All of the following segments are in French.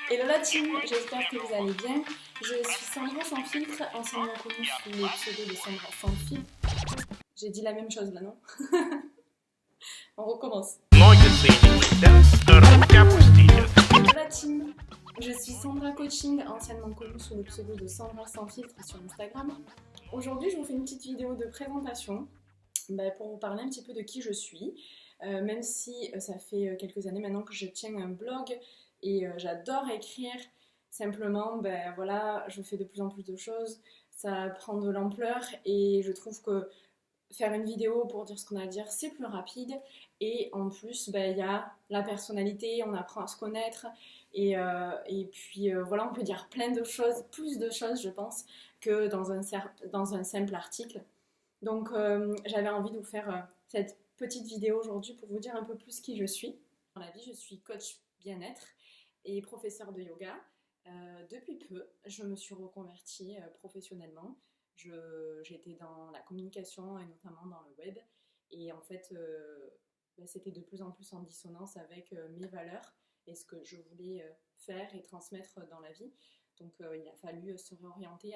Hello la team, j'espère que vous allez bien. Je suis Sandra sans filtre, anciennement connue sous le pseudo de Sandra sans filtre. J'ai dit la même chose là, non? On recommence. Hello la team, je suis Sandra Coaching, anciennement connue sous le pseudo de Sandra sans filtre sur Instagram. Aujourd'hui, je vous fais une petite vidéo de présentation pour vous parler un petit peu de qui je suis. Même si ça fait quelques années maintenant que je tiens un blog et j'adore écrire, simplement voilà, je fais de plus en plus de choses, ça prend de l'ampleur et je trouve que faire une vidéo pour dire ce qu'on a à dire, c'est plus rapide et en plus il y a la personnalité, on apprend à se connaître et puis voilà, on peut dire plein de choses, plus de choses je pense que dans un simple article. Donc j'avais envie de vous faire cette petite vidéo aujourd'hui pour vous dire un peu plus qui je suis. Dans la vie, je suis coach bien-être et professeur de yoga. Depuis peu, je me suis reconvertie professionnellement. J'étais dans la communication et notamment dans le web. Et en fait, c'était de plus en plus en dissonance avec mes valeurs et ce que je voulais faire et transmettre dans la vie. Donc il a fallu se réorienter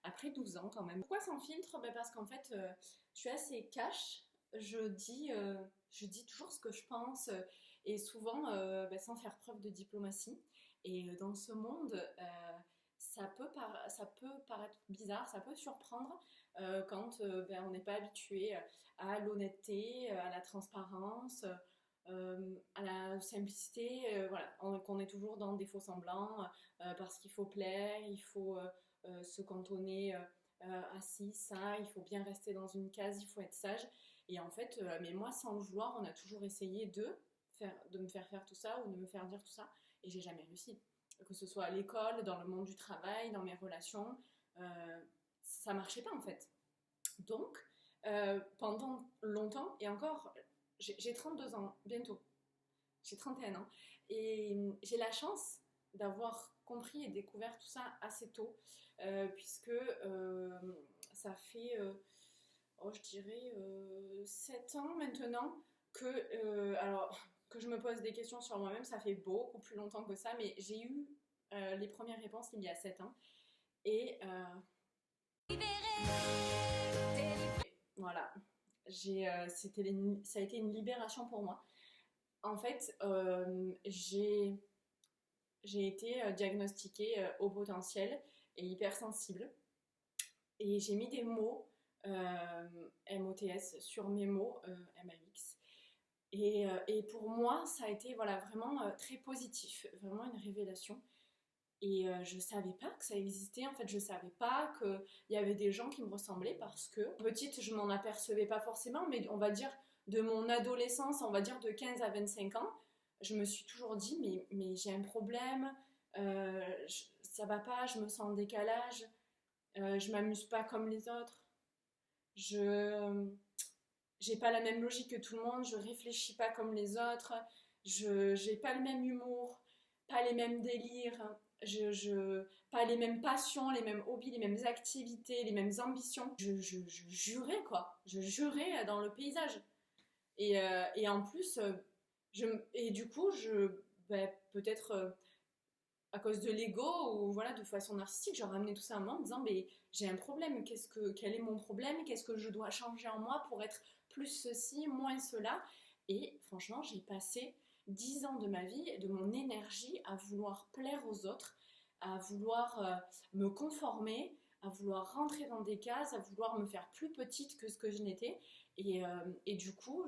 après 12 ans quand même. Pourquoi sans filtre? Parce qu'en fait, je suis assez cash. Je dis toujours ce que je pense et souvent sans faire preuve de diplomatie. Et dans ce monde, ça peut paraître bizarre, ça peut surprendre quand on n'est pas habitué à l'honnêteté, à la transparence, à la simplicité, voilà, qu'on est toujours dans des faux semblants parce qu'il faut plaire, il faut se cantonner à ci, ça, il faut bien rester dans une case, il faut être sage. Et en fait, mais moi, sans le vouloir, on a toujours essayé de me faire faire tout ça ou de me faire dire tout ça, et j'ai jamais réussi. Que ce soit à l'école, dans le monde du travail, dans mes relations, ça marchait pas en fait. Donc, pendant longtemps, et encore, j'ai 32 ans, bientôt, j'ai 31 ans, et j'ai la chance d'avoir compris et découvert tout ça assez tôt, puisque ça fait, je dirais, 7 ans maintenant alors, que je me pose des questions sur moi-même. Ça fait beaucoup plus longtemps que ça, mais j'ai eu les premières réponses il y a 7 ans. Et voilà, ça a été une libération pour moi. En fait, j'ai été diagnostiquée au potentiel et hypersensible. Et j'ai mis des mots, MOTS, sur mes mots, MAX. Et pour moi, ça a été voilà, vraiment très positif, vraiment une révélation. Et je savais pas que ça existait, en fait, je savais pas qu'il y avait des gens qui me ressemblaient parce que, petite, je m'en apercevais pas forcément, mais on va dire de mon adolescence, on va dire de 15 à 25 ans, je me suis toujours dit, mais j'ai un problème, ça va pas, je me sens en décalage, je m'amuse pas comme les autres, je j'ai pas la même logique que tout le monde, je réfléchis pas comme les autres, je j'ai pas le même humour, pas les mêmes délires, pas les mêmes passions, les mêmes hobbies, les mêmes activités, les mêmes ambitions. Je jurais quoi, je jurais dans le paysage. Et en plus, et du coup, peut-être à cause de l'ego ou voilà, de façon narcissique, je ramenais tout ça à moi en me disant mais j'ai un problème, quel est mon problème, qu'est-ce que je dois changer en moi pour être plus ceci, moins cela. Et franchement, j'ai passé 10 ans de ma vie, de mon énergie à vouloir plaire aux autres, à vouloir me conformer, à vouloir rentrer dans des cases, à vouloir me faire plus petite que ce que je n'étais. Et du coup,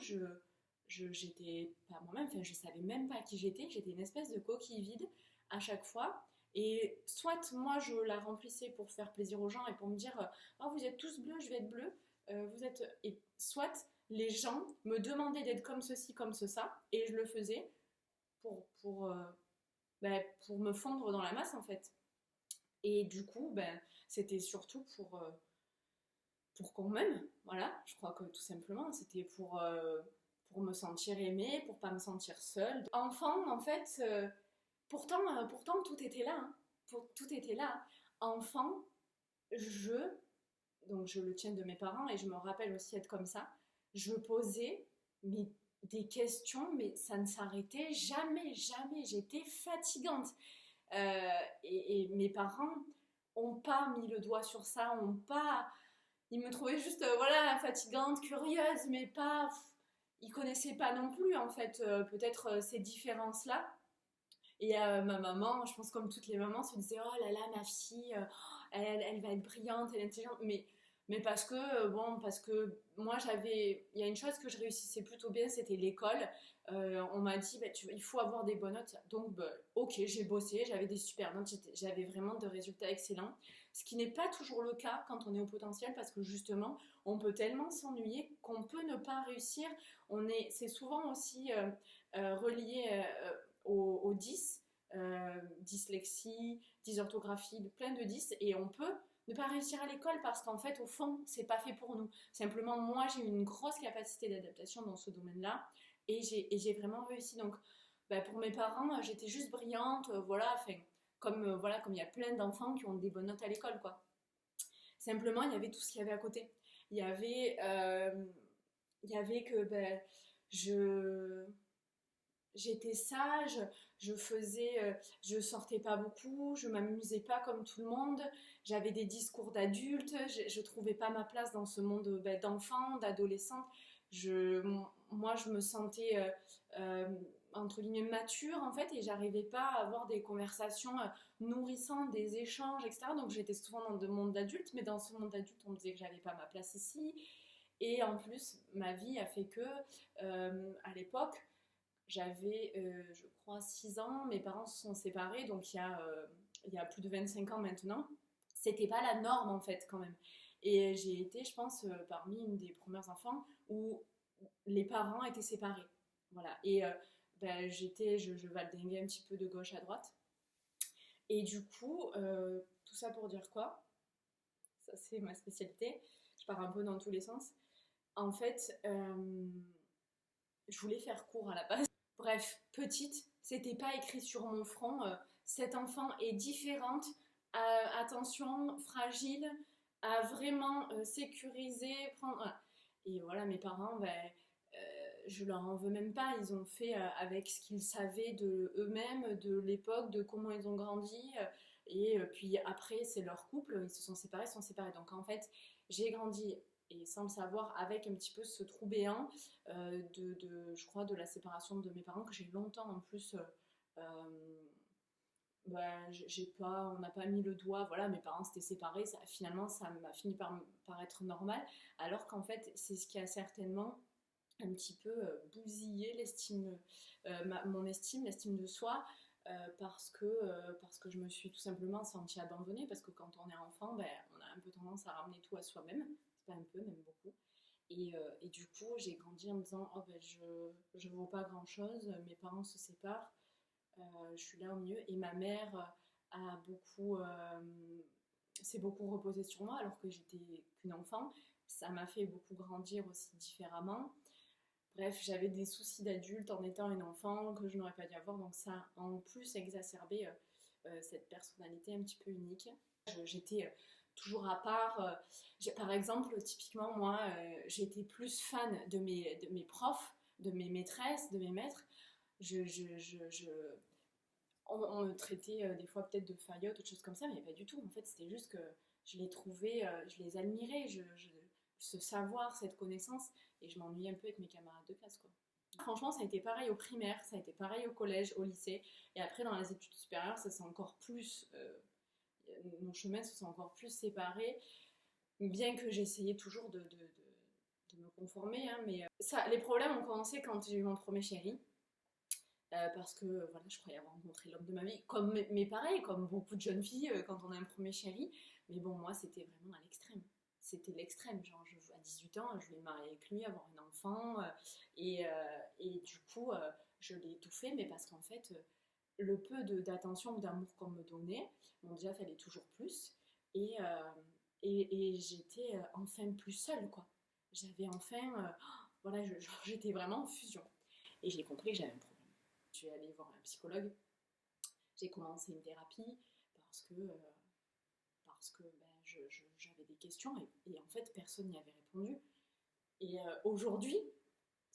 j'étais pas moi-même, enfin, je savais même pas qui j'étais une espèce de coquille vide à chaque fois. Et soit moi je la remplissais pour faire plaisir aux gens et pour me dire oh vous êtes tous bleus, je vais être bleu, et soit les gens me demandaient d'être comme ceci, comme ça, et je le faisais pour me fondre dans la masse en fait. Et du coup, c'était surtout pour qu'on m'aime, voilà, je crois que tout simplement, c'était pour me sentir aimée, pour pas me sentir seule. Enfant, en fait, pourtant tout était là, hein. Tout était là. Enfant, je, donc je le tiens de mes parents et je me rappelle aussi être comme ça, je posais mais des questions, mais ça ne s'arrêtait jamais, jamais. J'étais fatigante. Euh, et mes parents ont pas mis le doigt sur ça, ont pas. Ils me trouvaient juste, voilà, fatigante, curieuse, mais pas. Ils connaissaient pas non plus, en fait, peut-être ces différences-là. Et ma maman, je pense comme toutes les mamans, se disait oh là là, ma fille, elle va être brillante, elle est intelligente. Mais parce que, bon, parce que moi j'avais. Il y a une chose que je réussissais plutôt bien, c'était l'école. On m'a dit bah, il faut avoir des bonnes notes. Donc, bah, ok, j'ai bossé, j'avais des super notes, j'avais vraiment de résultats excellents. Ce qui n'est pas toujours le cas quand on est au potentiel, parce que justement, on peut tellement s'ennuyer qu'on peut ne pas réussir. C'est souvent aussi relié au 10, dyslexie, dysorthographie, plein de 10, et on peut ne pas réussir à l'école parce qu'en fait, au fond, c'est pas fait pour nous. Simplement, moi, j'ai eu une grosse capacité d'adaptation dans ce domaine-là et j'ai vraiment réussi. Donc, bah, pour mes parents, j'étais juste brillante, voilà, enfin, voilà, comme il y a plein d'enfants qui ont des bonnes notes à l'école, quoi. Simplement, il y avait tout ce qu'il y avait à côté. Il y avait, euh, il y avait que ben, je, j'étais sage, je sortais pas beaucoup, je m'amusais pas comme tout le monde, j'avais des discours d'adulte, je trouvais pas ma place dans ce monde ben, d'enfants, d'adolescents. Je, Moi, je me sentais euh, entre guillemets mature en fait et j'arrivais pas à avoir des conversations nourrissantes, des échanges, etc. Donc j'étais souvent dans le monde d'adulte, mais dans ce monde d'adulte, on me disait que j'avais pas ma place ici. Et en plus, ma vie a fait que, à l'époque, j'avais, je crois, 6 ans, mes parents se sont séparés, donc il y a plus de 25 ans maintenant. C'était pas la norme en fait, quand même. Et j'ai été, je pense, parmi une des premières enfants où les parents étaient séparés. Voilà. Et ben, je valdinguais un petit peu de gauche à droite. Et du coup, tout ça pour dire quoi? Ça, c'est ma spécialité. Je pars un peu dans tous les sens. En fait, je voulais faire court à la base. Bref, petite, c'était pas écrit sur mon front. Cet enfant est différente, attention, fragile, à vraiment sécuriser, prendre. Voilà. Et voilà, mes parents, ben, je leur en veux même pas. Ils ont fait avec ce qu'ils savaient de eux-mêmes, de l'époque, de comment ils ont grandi. Et puis après, c'est leur couple, ils se sont séparés, ils sont séparés. Donc en fait, j'ai grandi et sans le savoir avec un petit peu ce trou béant je crois, de la séparation de mes parents que j'ai longtemps en plus. Bah, on n'a pas mis le doigt, voilà, mes parents s'étaient séparés, finalement ça m'a fini par paraître normal, alors qu'en fait c'est ce qui a certainement un petit peu bousillé mon estime, l'estime de soi, parce que je me suis tout simplement sentie abandonnée, parce que quand on est enfant, ben, on a un peu tendance à ramener tout à soi-même, c'est pas un peu, même beaucoup. Et du coup, j'ai grandi en me disant, oh ben je vaux pas grand-chose, mes parents se séparent, je suis là au milieu, et ma mère a beaucoup, s'est beaucoup reposée sur moi alors que j'étais qu'une enfant. Ça m'a fait beaucoup grandir aussi différemment. Bref, j'avais des soucis d'adulte en étant une enfant que je n'aurais pas dû avoir, donc ça a en plus exacerbé cette personnalité un petit peu unique. J'étais toujours à part. Par exemple, typiquement, moi, j'étais plus fan de mes profs, de mes maîtresses, de mes maîtres. Je, je, je, je, on me traitait des fois peut-être de faillotte ou de choses comme ça, mais pas du tout. En fait, c'était juste que je les trouvais, je les admirais, ce savoir, cette connaissance, et je m'ennuyais un peu avec mes camarades de classe, quoi. Franchement, ça a été pareil au primaire, ça a été pareil au collège, au lycée, et après dans les études supérieures, ça s'est encore plus, nos chemins se sont encore plus séparés, bien que j'essayais toujours de me conformer, hein, mais les problèmes ont commencé quand j'ai eu mon premier chéri. Parce que voilà, je croyais avoir rencontré l'homme de ma vie, mais pareil, comme beaucoup de jeunes filles quand on a un premier chéri. Mais bon, moi, c'était vraiment à l'extrême. C'était l'extrême. Genre, à 18 ans, je vais me marier avec lui, avoir un enfant. Et du coup, je l'ai étouffé, mais parce qu'en fait, le peu d'attention ou d'amour qu'on me donnait, bon, déjà, fallait toujours plus. Et, euh, et j'étais enfin plus seule, quoi. J'avais enfin. Voilà, j'étais vraiment en fusion. Et j'ai compris que j'avais un problème. Je suis allée voir un psychologue. J'ai commencé une thérapie parce que ben, j'avais des questions et en fait personne n'y avait répondu. Et aujourd'hui,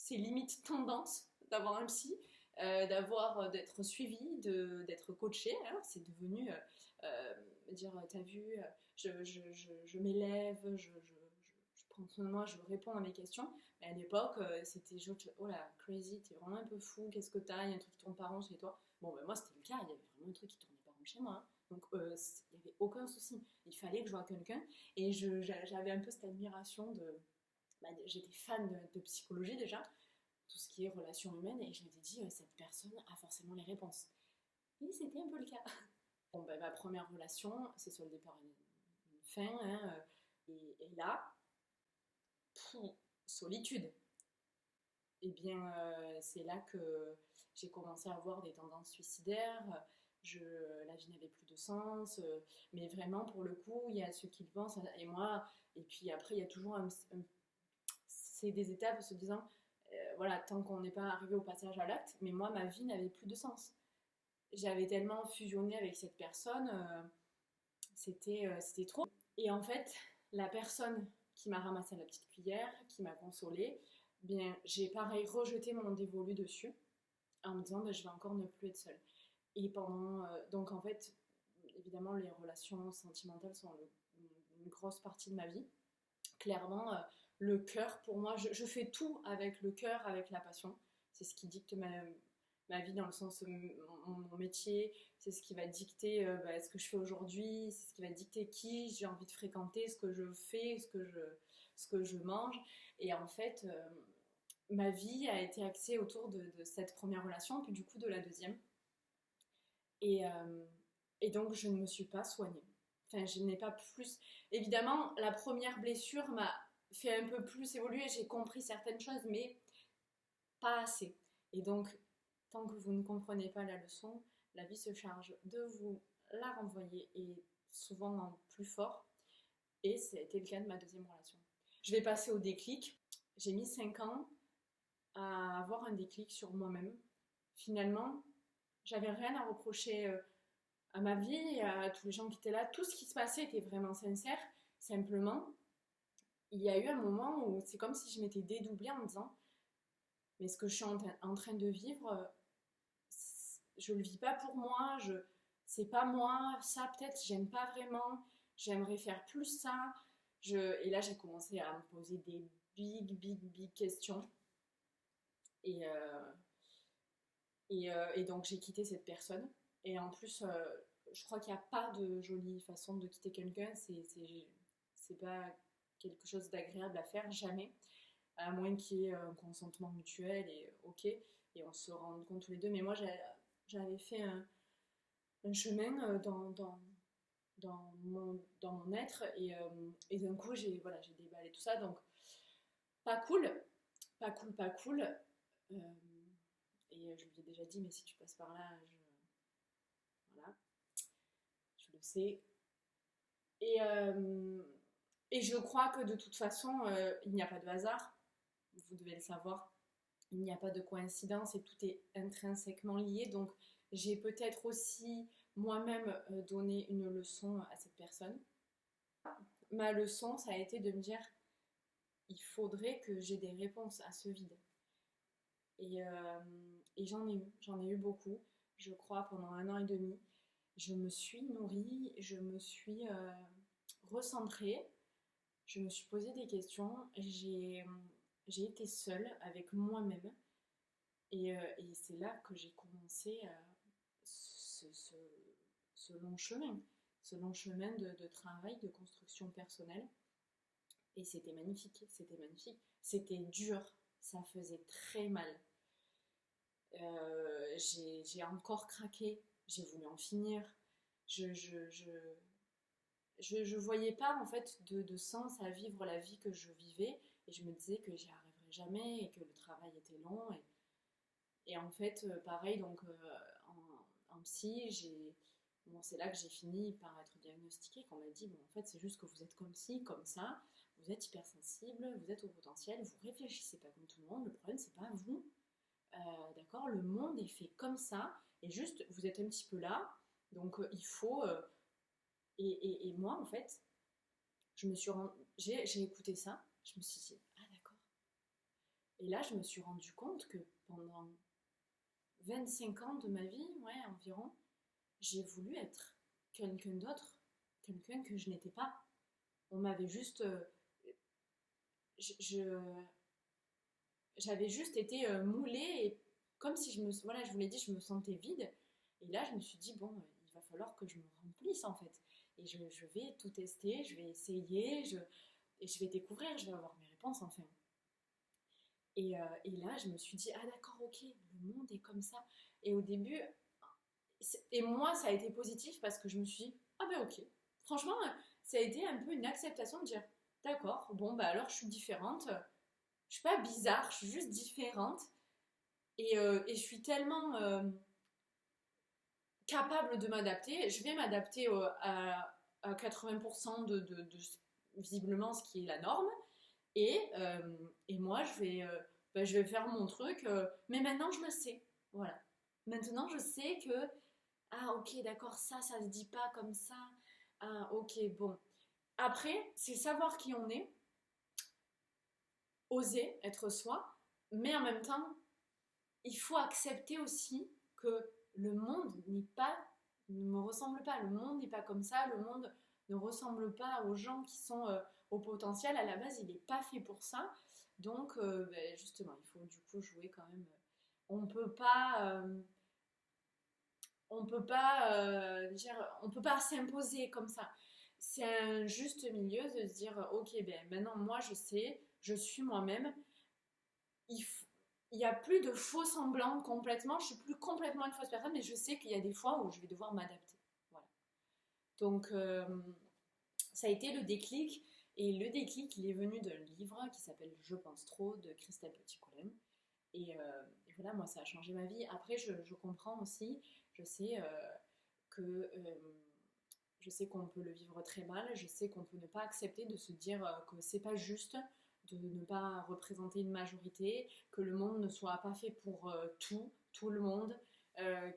c'est limite tendance d'avoir un psy, d'être suivi, d'être coaché. Alors c'est devenu me dire, t'as vu, je m'élève, je prends soin de moi, je réponds à mes questions. Mais à l'époque, c'était juste, oh là, crazy, t'es vraiment un peu fou, qu'est-ce que t'as, il y a un truc qui tourne pas rond chez toi. Bon, ben moi c'était le cas, il y avait vraiment un truc qui tournait pas rond chez moi, hein. Donc il n'y avait aucun souci. Il fallait que je voie quelqu'un. Et j'avais un peu cette admiration de. Bah, j'étais fan de psychologie déjà, tout ce qui est relations humaines, et je m'étais dit, cette personne a forcément les réponses. Et c'était un peu le cas. Bon, ben, ma première relation s'est soldée par une fin, hein, et là, solitude. Et bien, c'est là que j'ai commencé à avoir des tendances suicidaires. La vie n'avait plus de sens, mais vraiment pour le coup, il y a ceux qui le pensent et moi. Et puis après, il y a toujours c'est des étapes en se disant, voilà, tant qu'on n'est pas arrivé au passage à l'acte, mais moi, ma vie n'avait plus de sens. J'avais tellement fusionné avec cette personne, c'était trop. Et en fait, la personne qui m'a ramassé la petite cuillère, qui m'a consolée, bien, j'ai pareil rejeté mon dévolu dessus en me disant bah, je vais encore ne plus être seule. Et donc en fait, évidemment, les relations sentimentales sont une grosse partie de ma vie. Clairement, le cœur, pour moi, je fais tout avec le cœur, avec la passion. C'est ce qui dicte ma vie dans le sens mon métier, c'est ce qui va dicter ce que je fais aujourd'hui, c'est ce qui va dicter qui j'ai envie de fréquenter, ce que je fais, ce que je mange. Et en fait, ma vie a été axée autour de cette première relation, puis du coup de la deuxième. Et, euh, et donc je ne me suis pas soignée. Enfin, je n'ai pas plus. Évidemment, la première blessure m'a fait un peu plus évoluer, j'ai compris certaines choses, mais pas assez. Et donc, tant que vous ne comprenez pas la leçon, la vie se charge de vous la renvoyer et souvent en plus fort. Et ça a été le cas de ma deuxième relation. Je vais passer au déclic. J'ai mis 5 ans à avoir un déclic sur moi-même. Finalement, j'avais rien à reprocher à ma vie, à tous les gens qui étaient là. Tout ce qui se passait était vraiment sincère. Simplement, il y a eu un moment où c'est comme si je m'étais dédoublée en me disant mais ce que je suis en train de vivre, je le vis pas pour moi, c'est pas moi, ça peut-être j'aime pas vraiment, j'aimerais faire plus ça. Et là j'ai commencé à me poser des big questions. Et, euh, et donc j'ai quitté cette personne. Et en plus, je crois qu'il n'y a pas de jolie façon de quitter quelqu'un. C'est pas quelque chose d'agréable à faire, jamais. À moins qu'il y ait un consentement mutuel et ok. Et on se rende compte tous les deux. Mais moi, j'avais fait un chemin dans mon être. Et d'un coup, j'ai déballé tout ça. Donc, pas cool. Pas cool, pas cool. Et je lui ai déjà dit, mais si tu passes par là, voilà, je le sais. Et, euh, et je crois que de toute façon, il n'y a pas de hasard. Vous devez le savoir. Il n'y a pas de coïncidence et tout est intrinsèquement lié. Donc, j'ai peut-être aussi moi-même donné une leçon à cette personne. Ma leçon, ça a été de me dire, il faudrait que j'ai des réponses à ce vide. Et, euh, et j'en ai eu beaucoup, je crois, pendant 1 an et demi. Je me suis nourrie, je me suis recentrée, je me suis posé des questions, j'ai été seule avec moi-même. Et c'est là que j'ai commencé ce, ce, ce long chemin de travail, de construction personnelle. Et c'était magnifique, c'était magnifique. C'était dur, ça faisait très mal. J'ai encore craqué, j'ai voulu en finir. Je, je, je, je voyais pas en fait de sens à vivre la vie que je vivais et je me disais que j'y arriverais jamais et que le travail était long. Et en fait, pareil, donc en psy, bon, c'est là que j'ai fini par être diagnostiquée, qu'on m'a dit, bon, en fait, c'est juste que vous êtes comme ci, comme ça, vous êtes hypersensible, vous êtes au potentiel, vous réfléchissez pas comme tout le monde, le problème, c'est pas vous. D'accord, le monde est fait comme ça, et juste, vous êtes un petit peu là, donc il faut... et moi, en fait, j'ai écouté ça, je me suis dit, ah d'accord. Et là, je me suis rendu compte que pendant 25 ans de ma vie, ouais, environ, j'ai voulu être quelqu'un d'autre, quelqu'un que je n'étais pas. On m'avait juste... j'avais juste été moulée et comme si voilà, je vous l'ai dit, je me sentais vide. Et là, je me suis dit, bon, il va falloir que je me remplisse en fait. Et je vais tout tester, je vais essayer, et je vais découvrir, je vais avoir mes réponses enfin. Et là, je me suis dit, ah d'accord, ok, le monde est comme ça. Et au début, et moi, ça a été positif parce que je me suis dit, ah ben ok. Franchement, ça a été un peu une acceptation de dire, d'accord, bon, bah alors je suis différente. Je suis pas bizarre, je suis juste différente. Et je suis tellement capable de m'adapter. Je vais m'adapter à 80% visiblement ce qui est la norme. Et moi, je vais faire mon truc. Mais maintenant, je le sais. Voilà. Maintenant, je sais que, ah ok, d'accord, ça se dit pas comme ça. Ah ok, bon. Après, c'est savoir qui on est, oser être soi, mais en même temps, il faut accepter aussi que le monde ne me ressemble pas. Le monde n'est pas comme ça. Le monde ne ressemble pas aux gens qui sont au potentiel. À la base, il n'est pas fait pour ça. Donc, ben, justement, il faut du coup jouer quand même. On peut pas, on peut pas s'imposer comme ça. C'est un juste milieu de se dire, ok, ben maintenant moi je sais, je suis moi-même. Il faut, il n'y a plus de faux semblants complètement. Je suis plus complètement une fausse personne, mais je sais qu'il y a des fois où je vais devoir m'adapter. Voilà. Donc, ça a été le déclic. Et le déclic, il est venu d'un livre qui s'appelle Je pense trop de Christelle Petit-Colin. Et voilà, moi, ça a changé ma vie. Après, je comprends aussi, je sais que je sais qu'on peut le vivre très mal, je sais qu'on peut ne pas accepter de se dire que c'est pas juste, de ne pas représenter une majorité, que le monde ne soit pas fait pour tout le monde,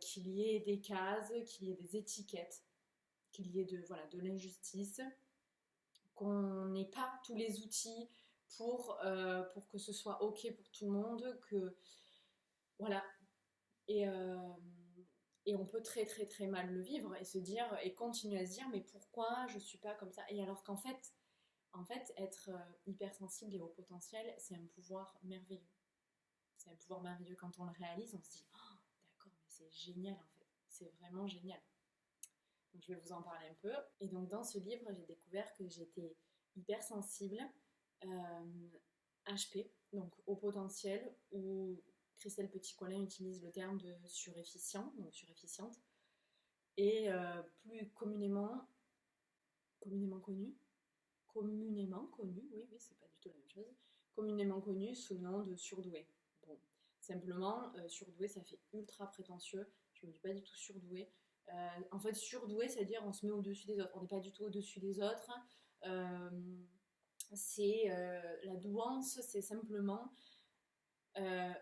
qu'il y ait des cases, qu'il y ait des étiquettes, qu'il y ait voilà, de l'injustice, qu'on n'ait pas tous les outils pour que ce soit ok pour tout le monde, que voilà. Et, euh, et on peut très très très mal le vivre et se dire et continuer à se dire mais pourquoi je suis pas comme ça, et alors qu'en fait être hypersensible et au potentiel, c'est un pouvoir merveilleux. C'est un pouvoir merveilleux. Quand on le réalise, on se dit oh, d'accord, mais c'est génial en fait, c'est vraiment génial. Donc je vais vous en parler un peu. Et donc dans ce livre, j'ai découvert que j'étais hypersensible, HP, donc au potentiel, ou Christelle Petit-Colin utilise le terme de surefficient, donc surefficiente, et plus communément connu, oui, oui, c'est pas du tout la même chose, communément connu sous le nom de surdoué. Bon, simplement, surdoué, ça fait ultra prétentieux, je me dis pas du tout surdoué. En fait, surdoué, c'est-à-dire on se met au-dessus des autres, on n'est pas du tout au-dessus des autres. Euh, la douance, c'est simplement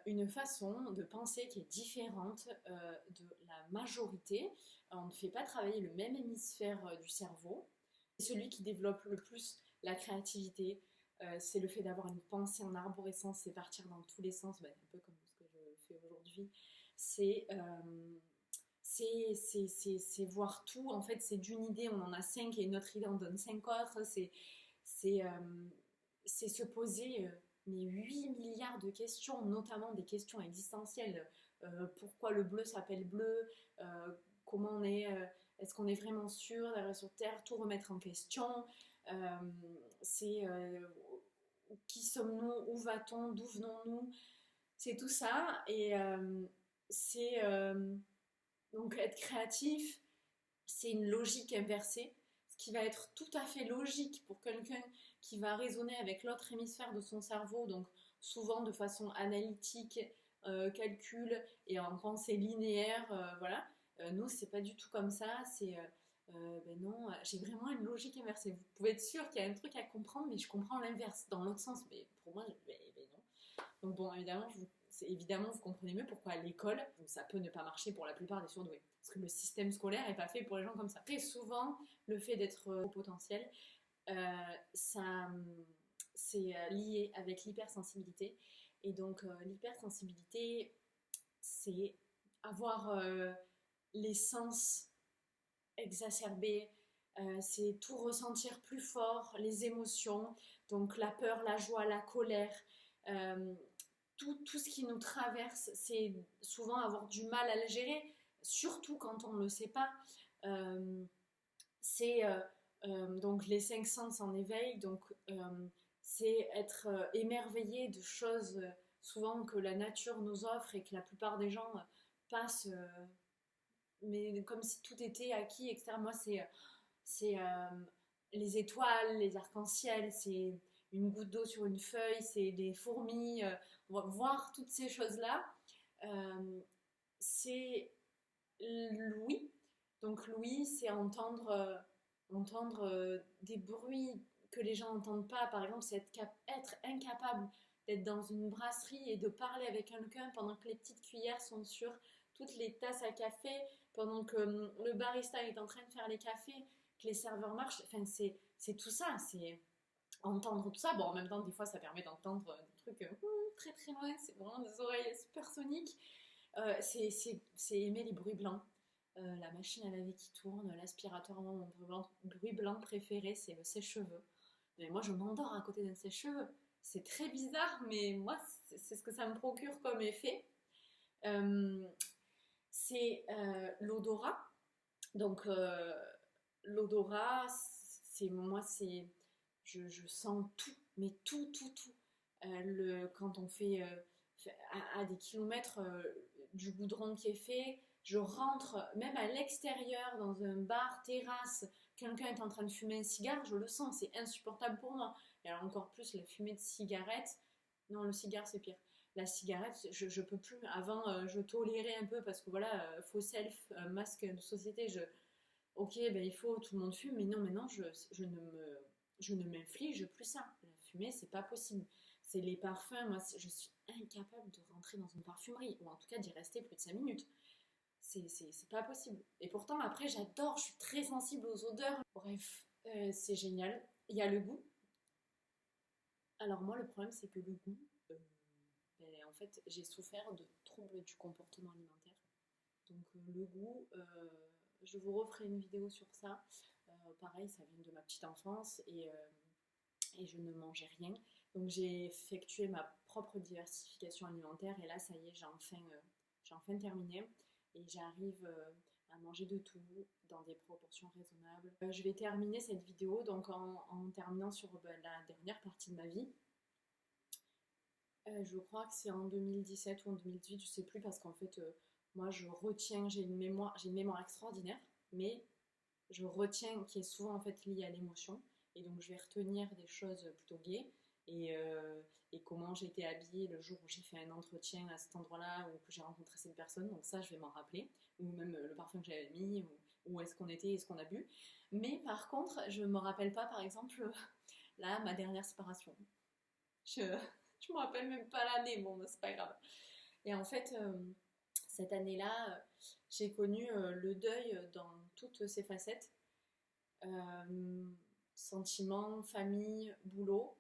une façon de penser qui est différente de la majorité. On ne fait pas travailler le même hémisphère du cerveau. Celui qui développe le plus la créativité, c'est le fait d'avoir une pensée en arborescence, c'est partir dans tous les sens, bah, un peu comme ce que je fais aujourd'hui. C'est voir tout, en fait, c'est d'une idée, on en a 5 et une autre idée, on donne 5 autres. C'est se poser mais 8 milliards de questions, notamment des questions existentielles. Pourquoi le bleu s'appelle bleu, comment on est, est-ce qu'on est vraiment sûr d'arriver sur Terre, tout remettre en question. Euh, c'est qui sommes-nous, où va-t-on, d'où venons-nous, c'est tout ça. Et c'est donc être créatif, c'est une logique inversée. Ce qui va être tout à fait logique pour quelqu'un qui va raisonner avec l'autre hémisphère de son cerveau, donc souvent de façon analytique, calcul et en pensée linéaire, voilà. Nous, c'est pas du tout comme ça, c'est ben non, j'ai vraiment une logique inversée. Vous pouvez être sûr qu'il y a un truc à comprendre, mais je comprends l'inverse, dans l'autre sens, mais pour moi, ben non. Donc bon, évidemment, vous comprenez mieux pourquoi à l'école, ça peut ne pas marcher pour la plupart des surdoués. Parce que le système scolaire n'est pas fait pour les gens comme ça. Très souvent, le fait d'être au potentiel, ça, c'est lié avec l'hypersensibilité. Et donc l'hypersensibilité, c'est avoir les sens exacerbés, c'est tout ressentir plus fort, les émotions, donc la peur, la joie, la colère, euh, tout ce qui nous traverse, c'est souvent avoir du mal à le gérer, surtout quand on ne le sait pas. Euh, c'est donc les cinq sens en éveil, donc c'est être émerveillé de choses souvent que la nature nous offre et que la plupart des gens passent, mais comme si tout était acquis, etc. Moi, c'est les étoiles, les arcs-en-ciel, c'est une goutte d'eau sur une feuille, c'est des fourmis, voir toutes ces choses-là, euh, c'est l'ouïe. Donc l'ouïe, c'est entendre des bruits que les gens n'entendent pas. Par exemple, c'est être incapable d'être dans une brasserie et de parler avec quelqu'un pendant que les petites cuillères sont sur toutes les tasses à café, pendant que le barista est en train de faire les cafés, que les serveurs marchent. Enfin, c'est tout ça, c'est entendre tout ça. Bon, en même temps, des fois, ça permet d'entendre des trucs très très loin, c'est vraiment des oreilles supersoniques. C'est aimer les bruits blancs. La machine à laver qui tourne, l'aspirateur, mon bruit blanc préféré, c'est le sèche-cheveux. Mais moi, je m'endors à côté d'un sèche-cheveux. C'est très bizarre, mais moi, c'est ce que ça me procure comme effet. Euh, c'est l'odorat. Donc, l'odorat, c'est moi, c'est je sens tout, mais tout. Quand on fait à des kilomètres du goudron qui est fait, je rentre même à l'extérieur dans un bar, terrasse, quelqu'un est en train de fumer un cigare, je le sens, c'est insupportable pour moi. Et alors encore plus la fumée de cigarette, non le cigare c'est pire. La cigarette, je peux plus. Avant, je tolérais un peu parce que voilà, faux self, masque de société, ok, ben il faut, tout le monde fume, mais non, maintenant, je ne m'inflige plus ça. La fumée, c'est pas possible. C'est les parfums, moi, je suis incapable de rentrer dans une parfumerie, ou en tout cas d'y rester plus de 5 minutes. C'est pas possible. Et pourtant, après, j'adore, je suis très sensible aux odeurs. Bref, c'est génial. Il y a le goût. Alors moi, le problème, c'est que le goût, euh, ben, en fait, j'ai souffert de troubles du comportement alimentaire. Donc le goût, je vous referai une vidéo sur ça. Pareil, ça vient de ma petite enfance et je ne mangeais rien. Donc j'ai effectué ma propre diversification alimentaire et là, ça y est, j'ai enfin terminé et j'arrive à manger de tout dans des proportions raisonnables. Je vais terminer cette vidéo donc en terminant sur la dernière partie de ma vie. Je crois que c'est en 2017 ou en 2018, je sais plus parce qu'en fait, moi je retiens, j'ai une mémoire extraordinaire, mais je retiens qui est souvent en fait liée à l'émotion, et donc je vais retenir des choses plutôt gaies et comment j'ai été habillée le jour où j'ai fait un entretien à cet endroit-là ou que j'ai rencontré cette personne, donc ça je vais m'en rappeler, ou même le parfum que j'avais mis, ou où est-ce qu'on était et ce qu'on a bu. Mais par contre, je me rappelle pas par exemple là ma dernière séparation. Je, je me rappelle même pas l'année, bon, c'est pas grave. Et en fait, cette année-là, j'ai connu le deuil dans toutes ses facettes. Euh, Sentiments, famille, boulot.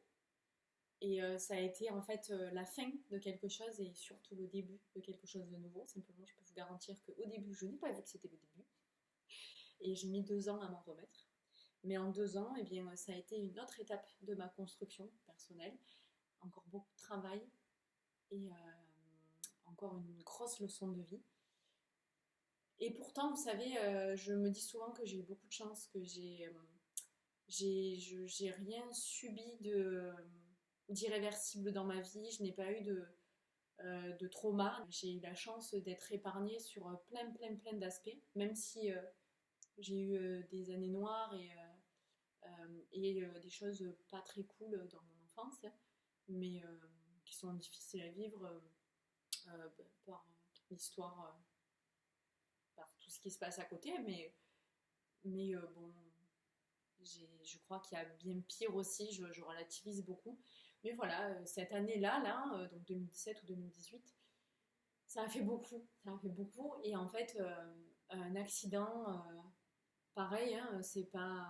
Et ça a été en fait la fin de quelque chose et surtout le début de quelque chose de nouveau. Simplement, je peux vous garantir qu'au début, je n'ai pas vu que c'était le début. Et j'ai mis 2 ans à m'en remettre. Mais en 2 ans, eh bien, ça a été une autre étape de ma construction personnelle. Encore beaucoup de travail et encore une grosse leçon de vie. Et pourtant, vous savez, je me dis souvent que j'ai eu beaucoup de chance, que j'ai rien subi d'irréversible dans ma vie, je n'ai pas eu de trauma. J'ai eu la chance d'être épargnée sur plein d'aspects, même si j'ai eu des années noires et des choses pas très cool dans mon enfance, mais qui sont difficiles à vivre par l'histoire, par tout ce qui se passe à côté, mais bon, je crois qu'il y a bien pire aussi, je relativise beaucoup. Mais voilà, cette année-là, donc 2017 ou 2018, ça a fait beaucoup, et en fait, un accident, pareil, hein, c'est pas...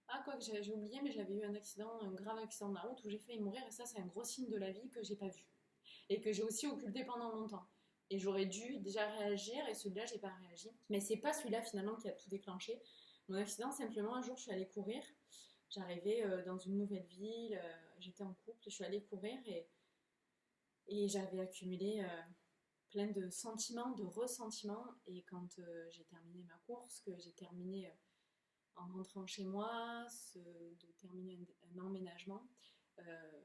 Ah, quoi que j'ai oublié, mais j'avais eu un accident, un grave accident de la route où j'ai failli mourir, et ça, c'est un gros signe de la vie que j'ai pas vu. et que j'ai aussi occulté pendant longtemps. Et j'aurais dû déjà réagir et celui-là, j'ai pas réagi. Mais c'est pas celui-là finalement qui a tout déclenché. Mon accident, simplement, un jour, je suis allée courir. J'arrivais dans une nouvelle ville, j'étais en couple, je suis allée courir et j'avais accumulé plein de sentiments, de ressentiments. Et quand j'ai terminé ma course, que j'ai terminé en rentrant chez moi, de terminer un emménagement, euh,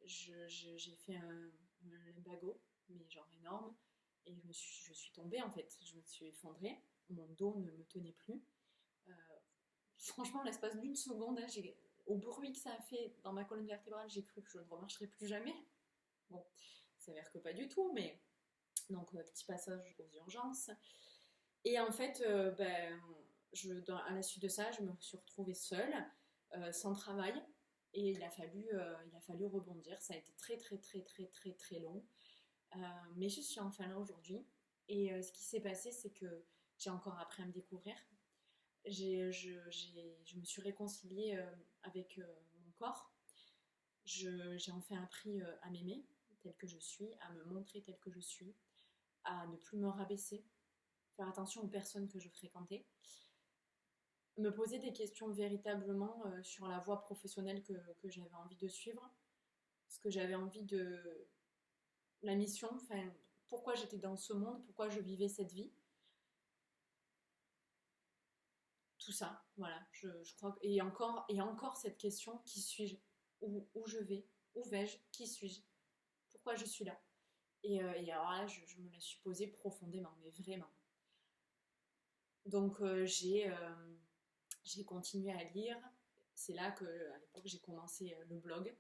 j'ai fait un lumbago, mais genre énorme, et je suis tombée en fait, je me suis effondrée, mon dos ne me tenait plus. Euh, Franchement, l'espace d'une seconde, hein, au bruit que ça a fait dans ma colonne vertébrale, j'ai cru que je ne remarcherais plus jamais. Bon, il s'avère que pas du tout, mais donc petit passage aux urgences. Et en fait, à la suite de ça, je me suis retrouvée seule, sans travail, et il a fallu rebondir. Ça a été très très très très très très long, mais je suis enfin là aujourd'hui. Et ce qui s'est passé, c'est que j'ai encore appris à me découvrir. Je me suis réconciliée avec mon corps. J'ai enfin appris à m'aimer tel que je suis, à me montrer tel que je suis, à ne plus me rabaisser, faire attention aux personnes que je fréquentais, me poser des questions véritablement sur la voie professionnelle que j'avais envie de suivre, ce que j'avais envie de... la mission, enfin, pourquoi j'étais dans ce monde, pourquoi je vivais cette vie. Tout ça, voilà, je crois. Et encore cette question, qui suis-je, où je vais, où vais-je, qui suis-je, pourquoi je suis là. Et alors là, je me la suis posée profondément, mais vraiment. Donc j'ai continué à lire. C'est là que, à l'époque, j'ai commencé le blog.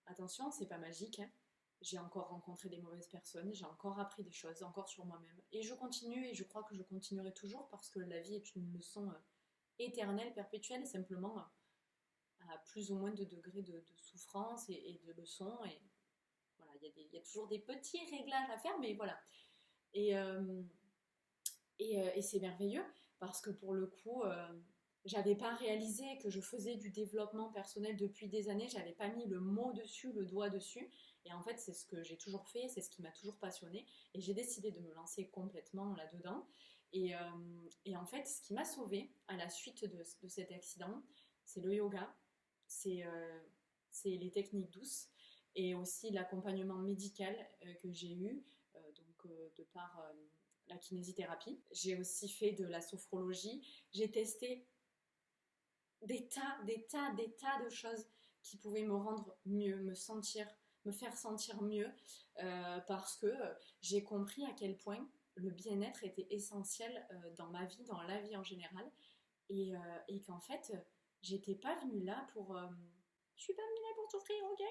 Attention, c'est pas magique, hein. J'ai encore rencontré des mauvaises personnes, j'ai encore appris des choses, encore sur moi-même. Et je continue, et je crois que je continuerai toujours parce que la vie est une leçon éternelle, perpétuelle, simplement à plus ou moins de degrés de souffrance et de leçons. Et voilà, il y a toujours des petits réglages à faire, mais voilà. Et, euh, et c'est merveilleux parce que pour le coup, j'avais pas réalisé que je faisais du développement personnel depuis des années, j'avais pas mis le mot dessus, le doigt dessus. Et en fait, c'est ce que j'ai toujours fait, c'est ce qui m'a toujours passionnée. Et j'ai décidé de me lancer complètement là-dedans. Et, euh, et en fait, ce qui m'a sauvée à la suite de cet accident, c'est le yoga, c'est les techniques douces et aussi l'accompagnement médical que j'ai eu, de par la kinésithérapie. J'ai aussi fait de la sophrologie. J'ai testé des tas de choses qui pouvaient me rendre mieux, me faire sentir mieux, parce que j'ai compris à quel point le bien-être était essentiel dans ma vie, dans la vie en général, et qu'en fait, j'étais pas venue là pour... je suis pas venue là pour souffrir, ok.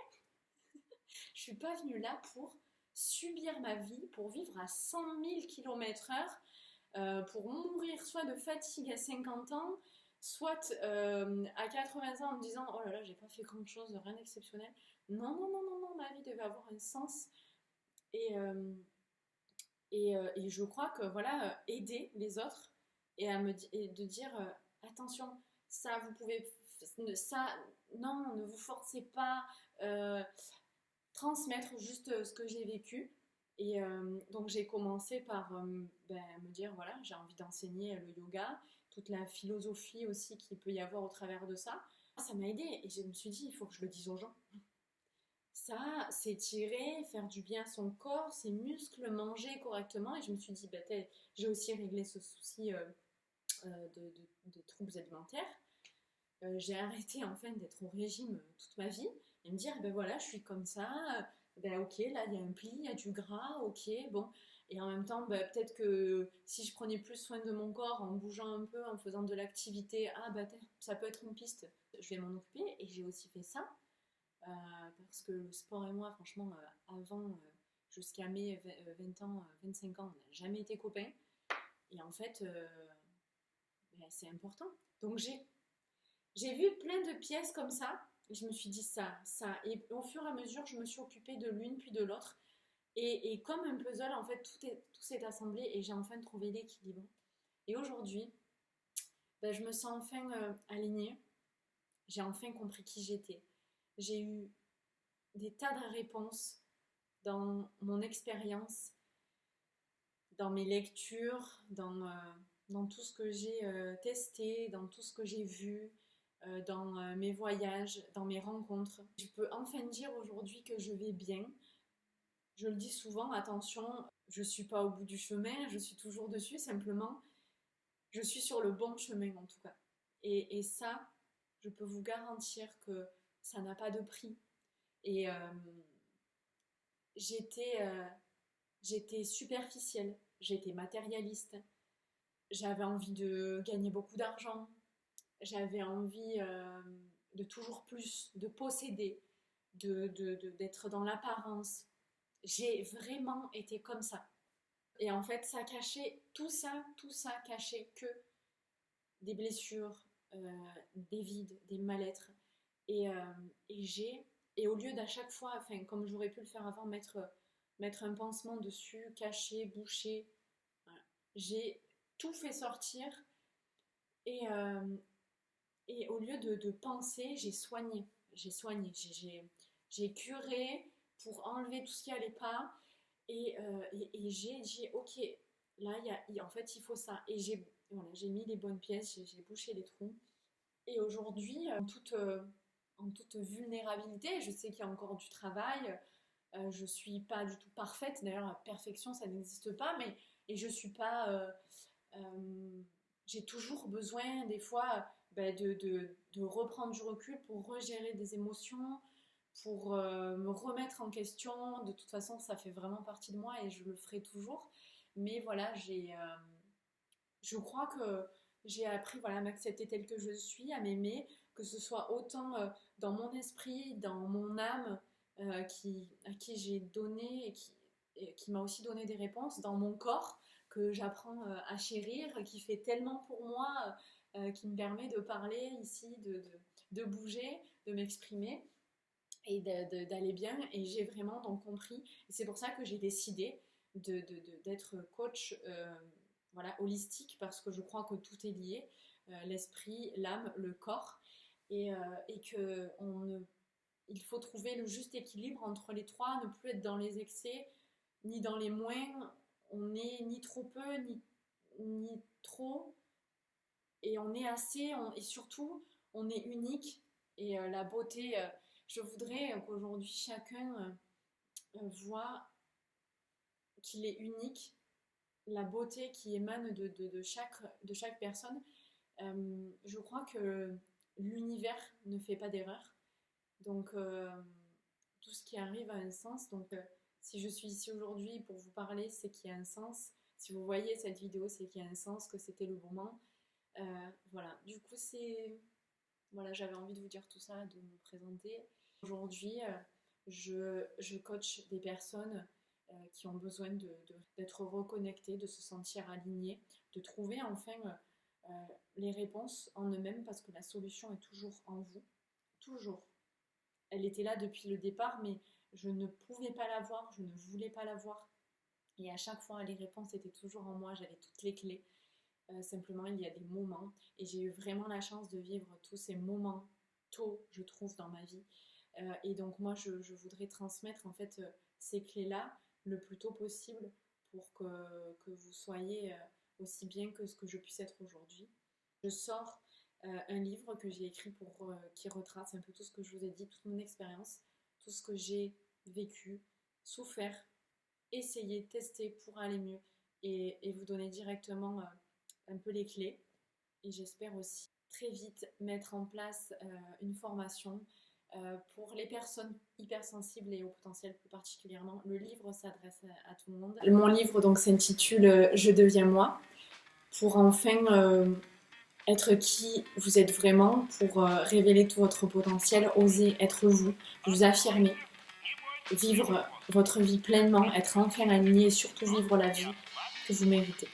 Je suis pas venue là pour subir ma vie, pour vivre à 100 000 km/h, pour mourir soit de fatigue à 50 ans, soit à 80 ans en me disant oh là là, j'ai pas fait grand chose, rien d'exceptionnel. Non, non, non, non, non, ma vie devait avoir un sens. Et, euh, et je crois que voilà, aider les autres et de dire attention, ça vous pouvez, ça, non, ne vous forcez pas. euh, Transmettre juste ce que j'ai vécu. Et donc j'ai commencé par me dire, voilà, j'ai envie d'enseigner le yoga, toute la philosophie aussi qu'il peut y avoir au travers de ça. Ça m'a aidé et je me suis dit, il faut que je le dise aux gens. Ça, s'étirer, faire du bien à son corps, ses muscles, manger correctement. Et je me suis dit, bah, j'ai aussi réglé ce souci de troubles alimentaires. J'ai arrêté enfin d'être au régime toute ma vie et me dire ben voilà, je suis comme ça, ben ok, là il y a un pli, il y a du gras, ok, bon. Et en même temps, ben, peut-être que si je prenais plus soin de mon corps en bougeant un peu, en faisant de l'activité, ah ben ça peut être une piste, je vais m'en occuper. Et j'ai aussi fait ça parce que le sport et moi, franchement, avant, jusqu'à mes 20 ans, 25 ans, on n'a jamais été copains. Et en fait, ben, c'est important. Donc j'ai vu plein de pièces comme ça. Et je me suis dit ça, ça. Et au fur et à mesure, je me suis occupée de l'une puis de l'autre. Et comme un puzzle, en fait, tout s'est assemblé et j'ai enfin trouvé l'équilibre. Et aujourd'hui, ben, je me sens enfin alignée. J'ai enfin compris qui j'étais. J'ai eu des tas de réponses dans mon expérience, dans mes lectures, dans tout ce que j'ai testé, dans tout ce que j'ai vu, dans mes voyages, dans mes rencontres. Je peux enfin dire aujourd'hui que je vais bien. Je le dis souvent, attention, je ne suis pas au bout du chemin, je suis toujours dessus, simplement, je suis sur le bon chemin en tout cas. Et ça, je peux vous garantir que ça n'a pas de prix. Et j'étais superficielle, j'étais matérialiste, j'avais envie de gagner beaucoup d'argent, j'avais envie de toujours plus, de posséder, d'être dans l'apparence. J'ai vraiment été comme ça. Et en fait, ça cachait, tout ça cachait que des blessures, des vides, des mal-être. Et au lieu d'à chaque fois, enfin, comme j'aurais pu le faire avant, mettre un pansement dessus, cacher, boucher, voilà. J'ai tout fait sortir et au lieu de penser, j'ai soigné. J'ai curé pour enlever tout ce qui n'allait pas et j'ai dit ok, là en fait il faut ça. Et j'ai mis les bonnes pièces, j'ai bouché les trous. Et aujourd'hui, en toute vulnérabilité, je sais qu'il y a encore du travail, je ne suis pas du tout parfaite, d'ailleurs la perfection ça n'existe pas, et je suis pas... j'ai toujours besoin des fois de reprendre du recul pour regérer des émotions, pour me remettre en question. De toute façon ça fait vraiment partie de moi et je le ferai toujours, mais voilà, je crois que j'ai appris à m'accepter telle que je suis, à m'aimer, que ce soit autant dans mon esprit, dans mon âme, à qui j'ai donné et qui m'a aussi donné des réponses, dans mon corps que j'apprends à chérir, qui fait tellement pour moi, qui me permet de parler ici, de bouger, de m'exprimer et d'aller bien. Et j'ai vraiment donc compris, et c'est pour ça que j'ai décidé d'être coach holistique, parce que je crois que tout est lié, l'esprit, l'âme, le corps, et que il faut trouver le juste équilibre entre les trois, ne plus être dans les excès ni dans les moins. On n'est ni trop peu ni trop, et on est assez, et surtout on est unique. Et la beauté, je voudrais qu'aujourd'hui chacun voit qu'il est unique, la beauté qui émane de chaque personne. Je crois que l'univers ne fait pas d'erreur, donc tout ce qui arrive a un sens. Donc si je suis ici aujourd'hui pour vous parler, c'est qu'il y a un sens. Si vous voyez cette vidéo, c'est qu'il y a un sens, que c'était le moment. Voilà, du coup j'avais envie de vous dire tout ça, de me présenter. Aujourd'hui, je coach des personnes qui ont besoin d'être reconnectées, de se sentir alignées, de trouver enfin les réponses en eux-mêmes, parce que la solution est toujours en vous, toujours. Elle était là depuis le départ, mais je ne pouvais pas la voir, je ne voulais pas la voir. Et à chaque fois, les réponses étaient toujours en moi, j'avais toutes les clés. Simplement, il y a des moments, et j'ai eu vraiment la chance de vivre tous ces moments tôt, je trouve, dans ma vie. Et donc moi, je voudrais transmettre en fait ces clés-là le plus tôt possible pour que vous soyez aussi bien que ce que je puisse être aujourd'hui. Je sors un livre que j'ai écrit qui retrace un peu tout ce que je vous ai dit, toute mon expérience, tout ce que j'ai vécu, souffert, essayé, testé pour aller mieux, et vous donner directement un peu les clés. Et j'espère aussi très vite mettre en place une formation pour les personnes hypersensibles et au potentiel plus particulièrement. Le livre s'adresse à tout le monde. Mon livre donc s'intitule Je deviens moi, pour enfin être qui vous êtes vraiment, pour révéler tout votre potentiel, oser être vous affirmer, vivre votre vie pleinement, être enfin aligné et surtout vivre la vie que vous méritez.